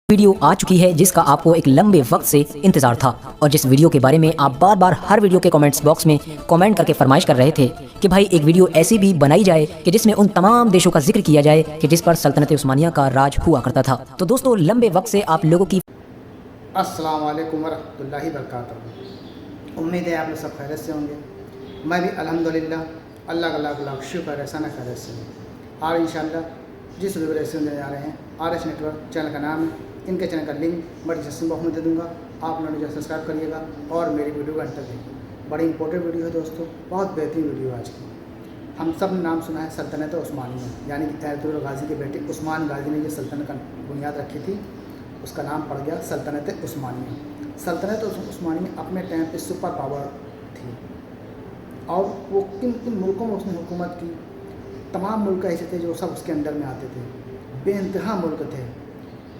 Video आ चुकी है जिसका आपको एक लंबे वक्त से इंतजार था और जिस वीडियो के बारे में आप बार बार हर वीडियो के कमेंट्स बॉक्स में कमेंट करके फरमाइश कर रहे थे कि भाई एक वीडियो ऐसी भी बनाई जाए कि जिसमें उन तमाम देशों का जिक्र किया जाए कि जिस पर सल्तनत उस्मानिया का राज हुआ करता था। तो दोस्तों, लंबे वक्त से आप लोगों की अस्सलाम वालेकुम वरहमतुल्लाहि वबरकातुहू। उम्मीद है आप लोग सब खैरियत से होंगे। मैं भी अल्हम्दुलिल्लाह अल्लाह का लाख लाख शुक्र है सना खैरियत से हूँ। और इंशाअल्लाह जिस वीडियो से जा रहे हैं RS नेटवर्क चैनल का नाम है, इनके चैनल का लिंक मैं डिस्क्रिप्शन बॉक्स में दे दूँगा। आप लोग जो सब्सक्राइब करिएगा और मेरी वीडियो का अंत तक देखिए। बड़ी इंपॉर्टेंट वीडियो है दोस्तों, बहुत बेहतरीन वीडियो आज की। हम सब ने नाम सुना है सल्तनत उस्मानिया, यानी कि अयतुल्लाह गाजी के बेटे उस्मान गाजी ने जो सल्तनत का बुनियाद रखी थी, उसका नाम पड़ गया सल्तनत उस्मानिया। सल्तनत उस्मानिया अपने टाइम पे सुपर पावर थी और वो किन किन मुल्कों में उसने हुकूमत की। तमाम मुल्क ऐसे थे जो सब उसके अंडर में आते थे, बेइंतहा मुल्क थे।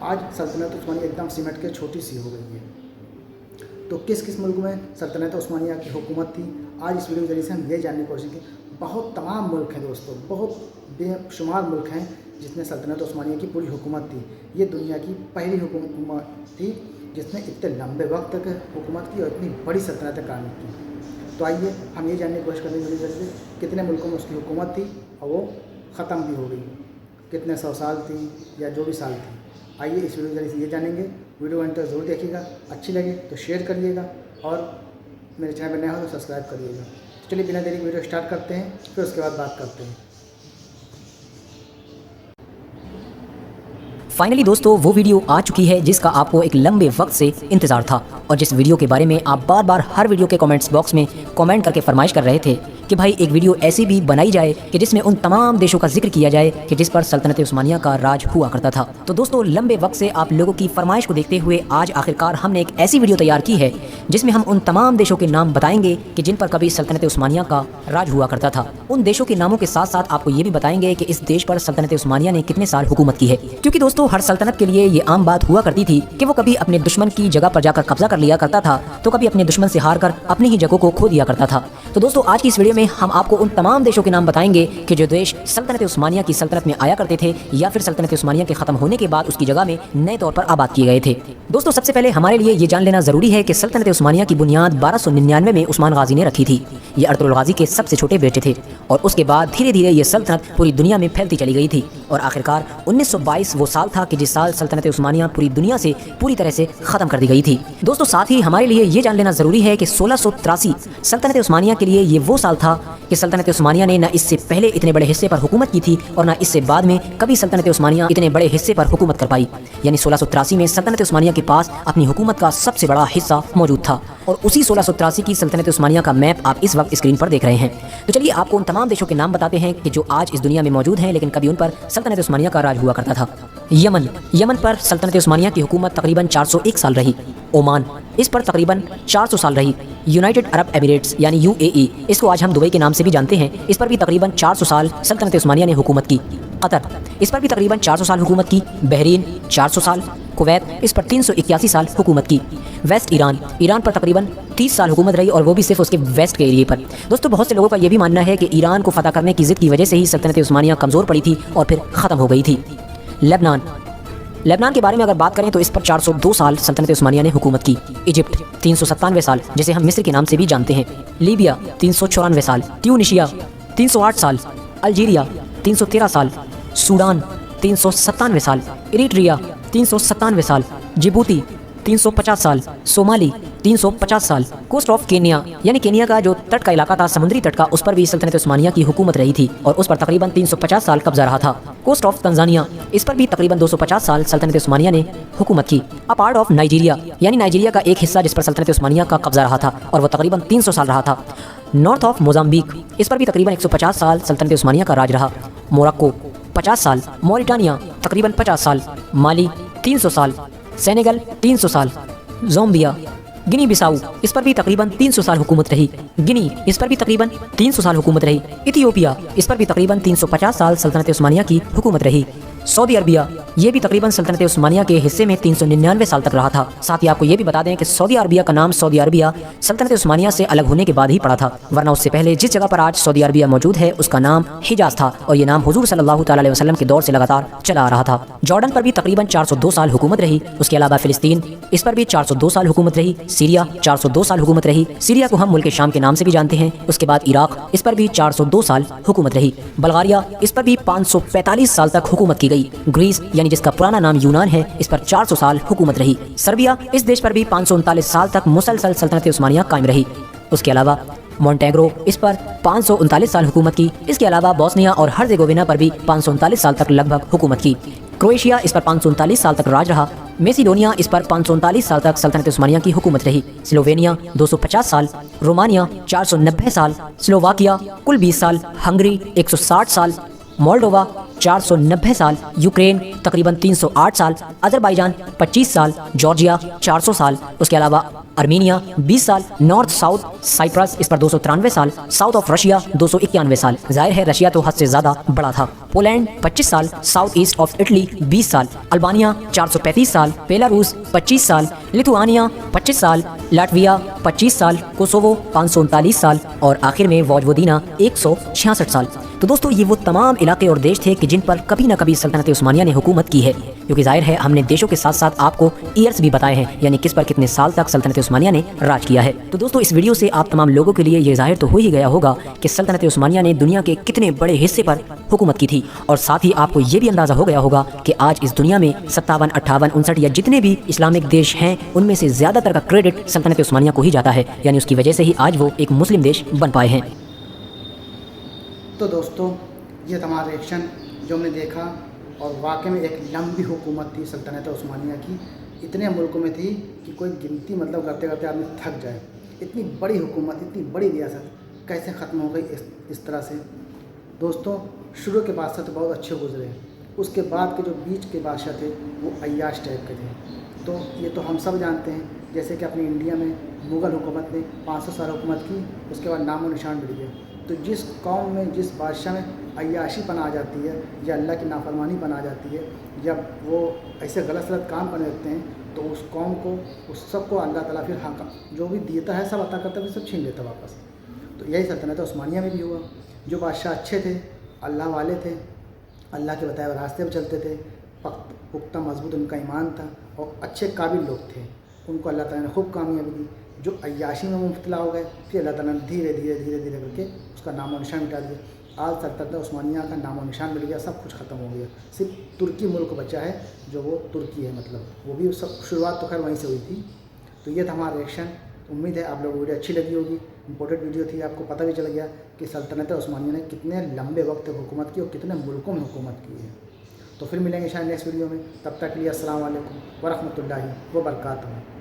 आज सल्तनत उस्मानिया एकदम सिमट के छोटी सी हो गई है। तो किस किस मुल्क में सल्तनत उस्मानिया की हुकूमत थी, आज इस वीडियो के जरिए से हम ये जानने की कोशिश की। बहुत तमाम मुल्क हैं दोस्तों, बहुत बेशुमार मुल्क हैं जिसमें सल्तनत उस्मानिया की पूरी हुकूमत थी। ये दुनिया की पहली हुकूमत थी जिसने इतने लंबे वक्त तक हुकूमत की और इतनी बड़ी सल्तनत कायम की। तो आइए हम ये जानने की कोशिश करेंगे जल्दी कितने मुल्कों में उसकी हुकूमत थी और वो ख़त्म भी हो गई, कितने 100 साल थी या जो भी साल थी। आइए इस वीडियो के जरिए से ये जानेंगे। वीडियो अंत तक ज़रूर देखिएगा, अच्छी लगे तो शेयर करिएगा और मेरे चैनल पर नया हो तो सब्सक्राइब करिएगा। तो चलिए बिना देरी वीडियो स्टार्ट करते हैं, फिर उसके बाद बात करते हैं। फाइनली दोस्तों, वो वीडियो आ चुकी है जिसका आपको एक लंबे वक्त से इंतजार था और जिस वीडियो के बारे में आप बार बार हर वीडियो के कमेंट्स बॉक्स में कमेंट करके फरमाइश कर रहे थे कि भाई एक वीडियो ऐसी भी बनाई जाए कि जिसमें उन तमाम देशों का जिक्र किया जाए कि जिस पर सल्तनत उस्मानिया का राज हुआ करता था। तो दोस्तों, लंबे वक्त से आप लोगों की फरमाइश को देखते हुए आज आखिरकार हमने एक ऐसी वीडियो तैयार की है जिसमें हम उन तमाम देशों के नाम बताएंगे कि जिन पर कभी सल्तनत उस्मानिया का राज हुआ करता था। उन देशों के नामों के साथ साथ आपको ये भी बताएंगे कि इस देश पर सल्तनत उस्मानिया ने कितने साल हुकूमत की है। क्योंकि दोस्तों, हर सल्तनत के लिए ये आम बात हुआ करती थी कि वो कभी अपने दुश्मन की जगह पर जाकर कब्जा कर लिया करता था, तो कभी अपने दुश्मन से हार कर अपनी ही जगहों को खो दिया करता था। तो दोस्तों, आज की इस वीडियो में हम आपको उन तमाम देशों के नाम बताएंगे कि जो देश सल्तनत उस्मानिया की सल्तनत में आया करते थे या फिर सल्तनत उस्मानिया के खत्म होने के बाद उसकी जगह में नए तौर पर आबाद किए गए थे। दोस्तों, सबसे पहले हमारे लिए ये जान लेना जरूरी है कि सल्तनत उस्मानिया की बुनियाद 1299 में उस्मान गाजी ने रखी थी। ये अयतुल्लाह गाजी के सबसे छोटे बेटे थे और उसके बाद धीरे धीरे ये सल्तनत पूरी दुनिया में फैलती चली गई थी और आखिरकार 1922 वो साल था कि जिस साल सल्तनत उस्मानिया पूरी दुनिया से पूरी तरह से खत्म कर दी गई थी। दोस्तों, साथ ही हमारे लिए ये जान लेना जरूरी है कि 1683 सल्तनत उस्मानिया के लिए ये वो साल था कि सल्तनत उस्मानिया ने न इससे पहले इतने बड़े हिस्से पर हुकूमत की थी और न इससे बाद में कभी सल्तनत उस्मानिया इतने बड़े हिस्से पर हुकूमत कर पाई। यानी 1683 में सल्तनत उस्मानिया के पास अपनी हुकूमत का सबसे बड़ा हिस्सा मौजूद था और उसी 1683 की सल्तनत उस्मानिया का मैप आप इस वक्त स्क्रीन पर देख रहे हैं। तो चलिए आपको उन तमाम देशों के नाम बताते हैं कि जो आज इस दुनिया में मौजूद हैं लेकिन कभी उन पर सल्तनत उस्मानिया का राज हुआ करता था। यमन पर सल्तनत उस्मानिया की हुकूमत तकरीबन 401 साल रही। ओमान, इस पर तकरीबन 400 साल रही। यूनाइटेड अरब एमिरेट्स यानी UAE, इसको आज हम दुबई के नाम से भी जानते हैं, इस पर भी तकरीबन 400 साल सल्तनत उस्मानिया ने हुकूमत की। कतर, इस पर भी तकरीबन 400 साल हुकूमत की। बहरीन 400 साल। कुवैत, इस पर 381 साल हुकूमत की। वेस्ट ईरान पर तकरीबन 30 साल हुकूमत रही और वो भी सिर्फ उसके वेस्ट के एरिए पर। दोस्तों, बहुत से लोगों का ये भी मानना है कि ईरान को फतह करने की जिद की वजह से ही सल्तनत उस्मानिया कमज़ोर पड़ी थी और फिर ख़त्म हो गई थी। लेबनान के बारे में अगर बात करें तो इस पर 402 साल सल्तनत उस्मानिया ने हुकूमत की। इजिप्ट 397 साल, जिसे हम मिस्र के नाम से भी जानते हैं। लीबिया 394 साल। ट्यूनिशिया 308 साल। अल्जीरिया 313 साल। सूडान 397 साल। इरिट्रिया 397 साल। जिबूती 350 साल। सोमाली 350 साल। कोस्ट ऑफ केनिया, यानी केनिया का जो तट का इलाका था, समुद्री तट का, उस पर भी सल्तनत उस्मानिया की हुकूमत रही थी और उस पर तकरीबन 350 साल कब्जा रहा था। कोस्ट ऑफ तंजानिया, इस पर भी तकरीबन 250 साल सल्तनत उस्मानिया ने हुकूमत की। अ पार्ट ऑफ नाइजीरिया, यानी नाइजीरिया का एक हिस्सा जिस पर सल्तनत उस्मानिया का कब्जा रहा था और वह तकरीबन 300 साल रहा था। नॉर्थ ऑफ मोजाम्बिक, इस पर भी तकरीबन 150 साल सल्तनत उस्मानिया का राज रहा। मोरक्को 50 साल। मॉरिटानिया तकरीबन 50 साल। माली 300 साल। सेनेगल 300 साल। ज़ाम्बिया, गिनी बिसाऊ, इस पर भी तकरीबन 300 साल हुकूमत रही। गिनी, इस पर भी तकरीबन 300 साल हुकूमत रही। इथियोपिया, इस पर भी तकरीबन 350 साल सल्तनत उस्मानिया की हुकूमत रही। सऊदी अरबिया ये भी तकरीबन सल्तनत उस्मानिया के हिस्से में 399 साल तक रहा था। साथ ही आपको ये भी बता दें कि सऊदी अरबिया का नाम सऊदी अरबिया सल्तनत उस्मानिया से अलग होने के बाद ही पड़ा था, वरना उससे पहले जिस जगह पर आज सऊदी अरबिया मौजूद है उसका नाम हिजाज था और ये नाम हुजूर सल्लल्लाहु तआला अलैहि वसल्लम के दौर से लगातार चला आ रहा था। जॉर्डन पर भी तकरीबन 402 साल हुकूमत रही। उसके अलावा फिलिस्तीन, इस पर भी 402 साल हुकूमत रही। सीरिया 402 साल हुकूमत रही। सीरिया को हम मुल्क शाम के नाम से भी जानते हैं। उसके बाद इराक, इस पर भी 402 साल हुकूमत रही। बल्गारिया, इस पर भी 545 साल तक हुकूमत की गई। ग्रीस यानी जिसका पुराना नाम यूनान है, इस पर 400 साल हुकूमत रही। सर्बिया, इस देश पर भी 539 साल तक मुसलसल सल्तनत उस्मानिया कायम रही। उसके अलावा मोंटेग्रो, इस पर 539 साल हुकूमत की। इसके अलावा बोस्निया और हर्जेगोविना पर भी 539 साल तक लगभग हुकूमत की। क्रोएशिया, इस पर 539 साल तक राज रहा। मेसिडोनिया, इस पर 539 साल तक सल्तनत उस्मानिया की हुकूमत रही। स्लोवेनिया 250 साल, रोमानिया 490 साल, स्लोवाकिया कुल 20 साल, हंगरी 160 साल, मोल्डोवा 490 साल, यूक्रेन तकरीबन 308 साल, अजरबैजान 25 साल, जॉर्जिया 400 साल। उसके अलावा अर्मीनिया 20 साल, नॉर्थ साउथ साइप्रस, इस पर 293 साल, साउथ ऑफ रशिया 291 साल। जाहिर है रशिया तो हद से ज़्यादा बड़ा था। पोलैंड 25 साल, साउथ ईस्ट ऑफ इटली 20 साल, अल्बानिया 435 साल, बेलारूस 25 साल, लिथुआनिया 25 साल, लाटविया 25 साल, कोसोवो 539 साल और आखिर में वोजवोदिना 166 साल। तो दोस्तों ये वो तमाम इलाके और देश थे कि जिन पर कभी ना कभी सल्तनत उस्मानिया ने हुकूमत की है, क्योंकि जाहिर है हमने देशों के साथ साथ आपको ईयर्स भी बताए हैं, यानी किस पर कितने साल तक सल्तनत उस्मानिया ने राज किया है। तो दोस्तों इस वीडियो से आप तमाम लोगों के लिए ये जाहिर तो हो ही गया होगा कि सल्तनत उस्मानिया ने दुनिया के कितने बड़े हिस्से पर हुकूमत की थी, और साथ ही आपको ये भी अंदाज़ा हो गया होगा कि आज इस दुनिया में 57, 58, 59 या जितने भी इस्लामिक देश हैं उनमें से ज़्यादातर का क्रेडिट सल्तनत उस्मानिया को ही जाता है, यानी उसकी वजह से ही आज वो एक मुस्लिम देश बन पाए हैं। तो दोस्तों ये हमारा रिएक्शन जो हमने देखा, और वाकई में एक लंबी हुकूमत थी सल्तनत उस्मानिया की। इतने मुल्कों में थी कि कोई गिनती मतलब करते करते आदमी थक जाए। इतनी बड़ी हुकूमत, इतनी बड़ी रियासत कैसे ख़त्म हो गई इस तरह से। दोस्तों शुरू के बादशाह तो बहुत अच्छे गुजरे, उसके बाद के जो बीच के बादशाह थे वो अय्याश टाइप के थे। तो ये तो हम सब जानते हैं, जैसे कि अपनी इंडिया में मुग़ल हुकूमत ने 500 साल हुकूमत की, उसके बाद नामो निशान मिट गया। तो जिस कौम में, जिस बादशाह में अय्याशीपन आ जाती है या अल्लाह की नाफरमानीपन आ जाती है, जब वो ऐसे गलत सलत काम करने लगते हैं, तो उस कौम को, उस सब को अल्लाह ताला फिर हाँ जो भी देता है सब अता करता है, सब छीन लेता वापस। तो यही सल्तनत उस्मानिया में भी हुआ। जो बादशाह अच्छे थे, अल्लाह वाले थे, अल्लाह के बताए हुए रास्ते पर चलते थे, पुख्ता मजबूत उनका ईमान था और अच्छे काबिल लोग थे, उनको अल्लाह ताला ने खूब कामयाबी दी। जो अय्याशी में मुब्तला हो गए, फिर अल्लाह ताला ने धीरे धीरे करके उसका नामो निशान मिटा दिया। आज सल्तनत उस्मानिया का नामो निशान मिल गया, सब कुछ ख़त्म हो गया। सिर्फ तुर्की मुल्क बचा है, जो वो तुर्की है, मतलब वो भी सब शुरुआत तो खैर वहीं से हुई थी। तो ये था हमारा रिएक्शन। उम्मीद है आप लोगों को वीडियो अच्छी लगी होगी, इंपॉर्टेंट वीडियो थी, आपको पता भी चल गया कि सल्तनत उस्मानिया ने कितने लंबे वक्त तक हुकूमत की और कितने मुल्कों में हुकूमत की है। तो फिर मिलेंगे शायद नेक्स्ट वीडियो में, तब तक के लिए अस्सलाम वालेकुम व रहमतुल्लाहि व बरकातहू।